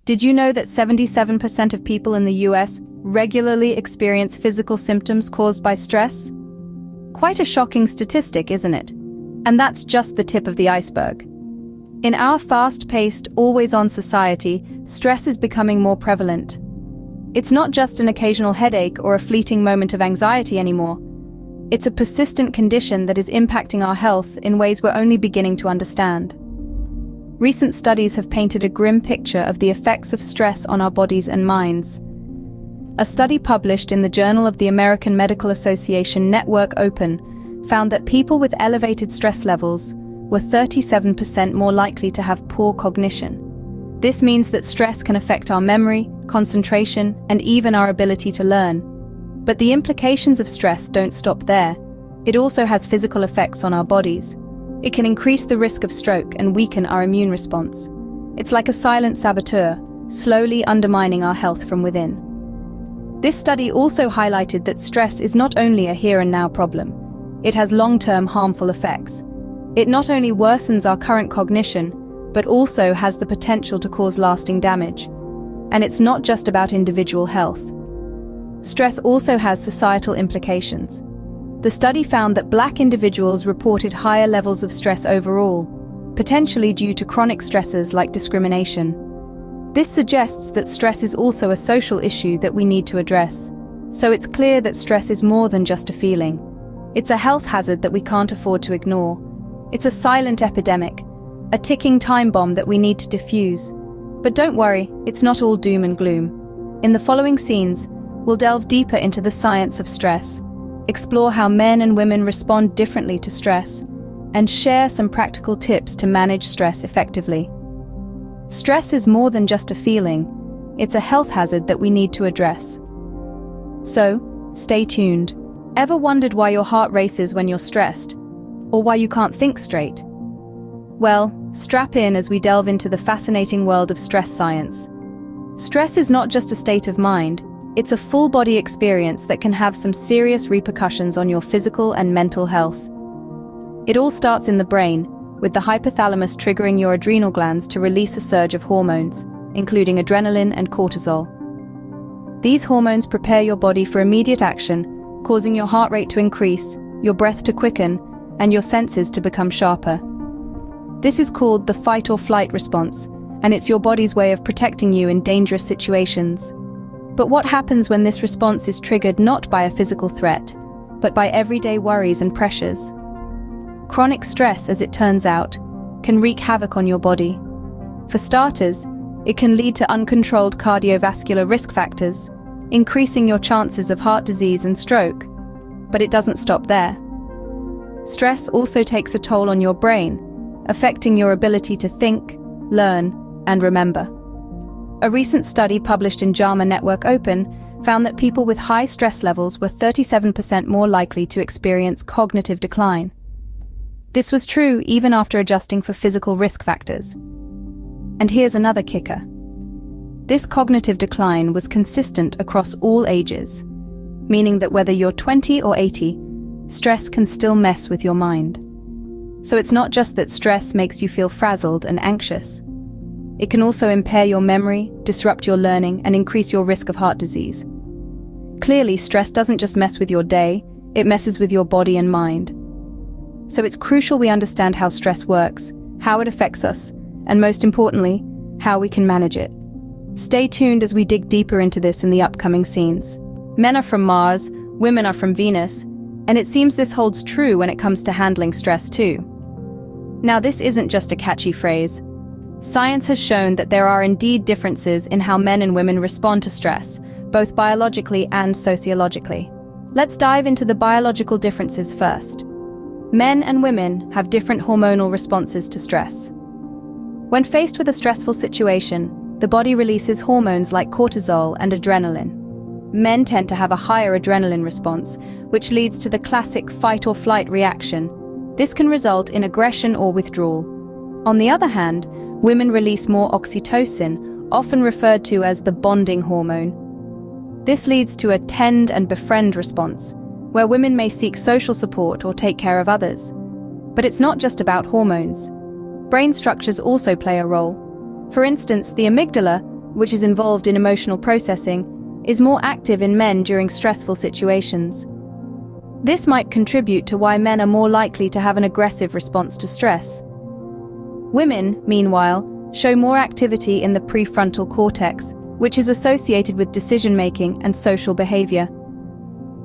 Did you know that 77% of people in the US regularly experience physical symptoms caused by stress? Quite a shocking statistic, isn't it? And that's just the tip of the iceberg. In our fast-paced, always-on society, stress is becoming more prevalent. It's not just an occasional headache or a fleeting moment of anxiety anymore. It's a persistent condition that is impacting our health in ways we're only beginning to understand. Recent studies have painted a grim picture of the effects of stress on our bodies and minds. A study published in the Journal of the American Medical Association Network Open found that people with elevated stress levels were 37% more likely to have poor cognition. This means that stress can affect our memory, concentration, and even our ability to learn. But the implications of stress don't stop there. It also has physical effects on our bodies. It can increase the risk of stroke and weaken our immune response. It's like a silent saboteur, slowly undermining our health from within. This study also highlighted that stress is not only a here-and-now problem. It has long-term harmful effects. It not only worsens our current cognition, but also has the potential to cause lasting damage. And it's not just about individual health. Stress also has societal implications. The study found that Black individuals reported higher levels of stress overall, potentially due to chronic stressors like discrimination. This suggests that stress is also a social issue that we need to address. So it's clear that stress is more than just a feeling. It's a health hazard that we can't afford to ignore. It's a silent epidemic, a ticking time bomb that we need to defuse. But don't worry, it's not all doom and gloom. In the following scenes, we'll delve deeper into the science of stress, explore how men and women respond differently to stress, and share some practical tips to manage stress effectively. Stress is more than just a feeling. It's a health hazard that we need to address. So, stay tuned. Ever wondered why your heart races when you're stressed? Or why you can't think straight? Well, strap in as we delve into the fascinating world of stress science. Stress is not just a state of mind, it's a full-body experience that can have some serious repercussions on your physical and mental health. It all starts in the brain, with the hypothalamus triggering your adrenal glands to release a surge of hormones, including adrenaline and cortisol. These hormones prepare your body for immediate action, causing your heart rate to increase, your breath to quicken, and your senses to become sharper. This is called the fight or flight response, and it's your body's way of protecting you in dangerous situations. But what happens when this response is triggered not by a physical threat, but by everyday worries and pressures? Chronic stress, as it turns out, can wreak havoc on your body. For starters, it can lead to uncontrolled cardiovascular risk factors, increasing your chances of heart disease and stroke. But it doesn't stop there. Stress also takes a toll on your brain, affecting your ability to think, learn, and remember. A recent study published in JAMA Network Open found that people with high stress levels were 37% more likely to experience cognitive decline. This was true even after adjusting for physical risk factors. And here's another kicker. This cognitive decline was consistent across all ages, meaning that whether you're 20 or 80, stress can still mess with your mind. So it's not just that stress makes you feel frazzled and anxious. It can also impair your memory, disrupt your learning, and increase your risk of heart disease. Clearly, stress doesn't just mess with your day, it messes with your body and mind. So it's crucial we understand how stress works, how it affects us, and most importantly, how we can manage it. Stay tuned as we dig deeper into this in the upcoming scenes. Men are from Mars, women are from Venus, and it seems this holds true when it comes to handling stress too. Now, this isn't just a catchy phrase. Science has shown that there are indeed differences in how men and women respond to stress, both biologically and sociologically. Let's dive into the biological differences first. Men and women have different hormonal responses to stress. When faced with a stressful situation, the body releases hormones like cortisol and adrenaline. Men tend to have a higher adrenaline response, which leads to the classic fight or flight reaction. This can result in aggression or withdrawal. On the other hand, women release more oxytocin, often referred to as the bonding hormone. This leads to a tend and befriend response, where women may seek social support or take care of others. But it's not just about hormones. Brain structures also play a role. For instance, the amygdala, which is involved in emotional processing, is more active in men during stressful situations. This might contribute to why men are more likely to have an aggressive response to stress. Women, meanwhile, show more activity in the prefrontal cortex, which is associated with decision-making and social behavior.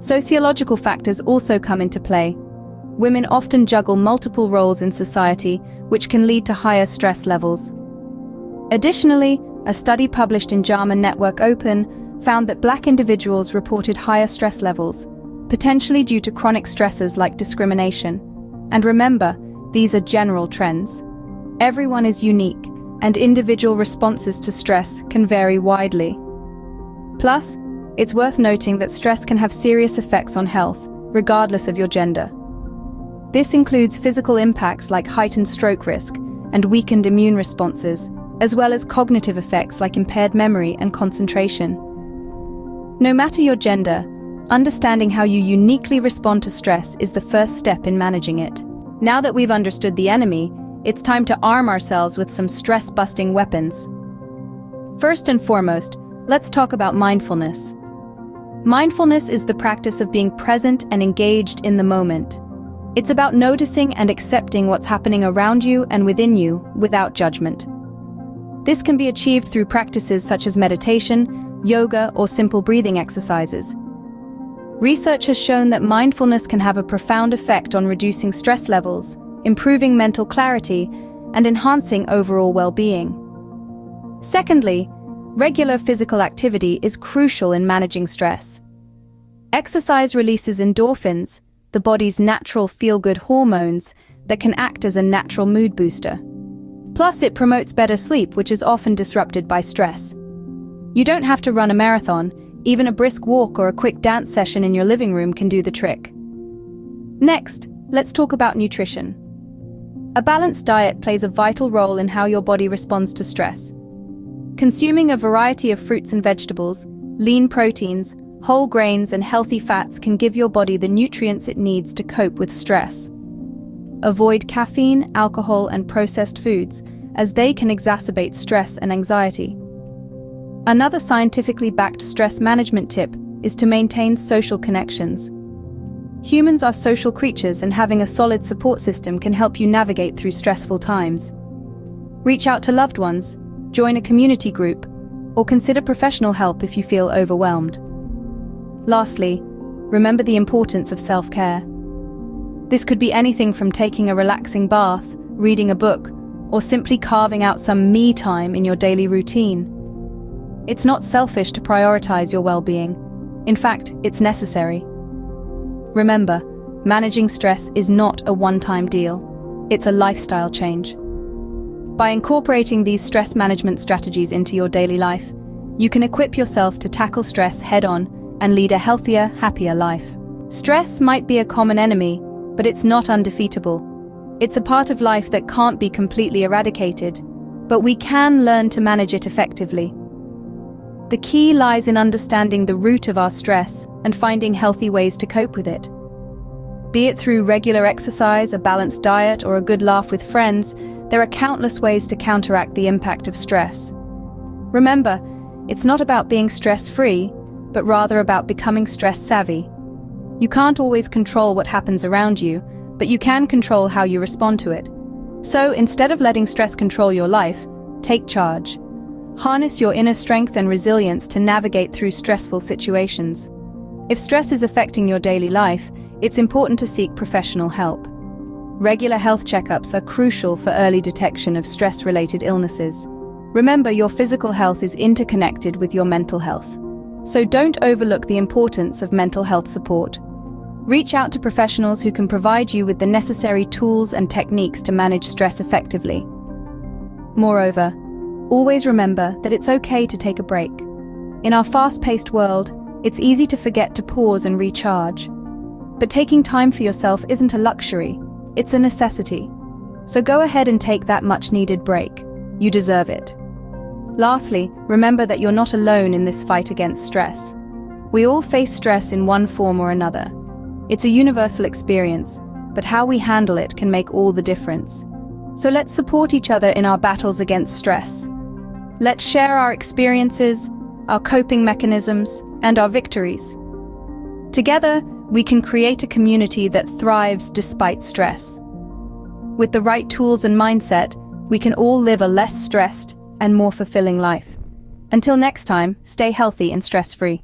Sociological factors also come into play. Women often juggle multiple roles in society, which can lead to higher stress levels. Additionally, a study published in JAMA Network Open found that Black individuals reported higher stress levels, potentially due to chronic stressors like discrimination. And remember, these are general trends. Everyone is unique, and individual responses to stress can vary widely. Plus, it's worth noting that stress can have serious effects on health, regardless of your gender. This includes physical impacts like heightened stroke risk and weakened immune responses, as well as cognitive effects like impaired memory and concentration. No matter your gender, understanding how you uniquely respond to stress is the first step in managing it. Now that we've understood the enemy, it's time to arm ourselves with some stress-busting weapons. First and foremost, let's talk about mindfulness. Mindfulness is the practice of being present and engaged in the moment. It's about noticing and accepting what's happening around you and within you without judgment. This can be achieved through practices such as meditation, yoga, or simple breathing exercises. Research has shown that mindfulness can have a profound effect on reducing stress levels, improving mental clarity, and enhancing overall well-being. Secondly, regular physical activity is crucial in managing stress. Exercise releases endorphins, the body's natural feel-good hormones that can act as a natural mood booster. Plus, it promotes better sleep, which is often disrupted by stress. You don't have to run a marathon. Even a brisk walk or a quick dance session in your living room can do the trick. Next, let's talk about nutrition. A balanced diet plays a vital role in how your body responds to stress. Consuming a variety of fruits and vegetables, lean proteins, whole grains, and healthy fats can give your body the nutrients it needs to cope with stress. Avoid caffeine, alcohol, and processed foods, as they can exacerbate stress and anxiety. Another scientifically backed stress management tip is to maintain social connections. Humans are social creatures, and having a solid support system can help you navigate through stressful times. Reach out to loved ones, join a community group, or consider professional help if you feel overwhelmed. Lastly, remember the importance of self-care. This could be anything from taking a relaxing bath, reading a book, or simply carving out some me time in your daily routine. It's not selfish to prioritize your well-being. In fact, it's necessary. Remember, managing stress is not a one-time deal. It's a lifestyle change. By incorporating these stress management strategies into your daily life, you can equip yourself to tackle stress head-on and lead a healthier, happier life. Stress might be a common enemy, but it's not undefeatable. It's a part of life that can't be completely eradicated, but we can learn to manage it effectively. The key lies in understanding the root of our stress and finding healthy ways to cope with it. Be it through regular exercise, a balanced diet, or a good laugh with friends, there are countless ways to counteract the impact of stress. Remember, it's not about being stress-free, but rather about becoming stress-savvy. You can't always control what happens around you, but you can control how you respond to it. So instead of letting stress control your life, take charge. Harness your inner strength and resilience to navigate through stressful situations. If stress is affecting your daily life, it's important to seek professional help. Regular health checkups are crucial for early detection of stress-related illnesses. Remember, your physical health is interconnected with your mental health. So don't overlook the importance of mental health support. Reach out to professionals who can provide you with the necessary tools and techniques to manage stress effectively. Moreover, always remember that it's okay to take a break. In our fast-paced world, it's easy to forget to pause and recharge. But taking time for yourself isn't a luxury, it's a necessity. So go ahead and take that much-needed break. You deserve it. Lastly, remember that you're not alone in this fight against stress. We all face stress in one form or another. It's a universal experience, but how we handle it can make all the difference. So let's support each other in our battles against stress. Let's share our experiences, our coping mechanisms, and our victories. Together, we can create a community that thrives despite stress. With the right tools and mindset, we can all live a less stressed and more fulfilling life. Until next time, stay healthy and stress-free.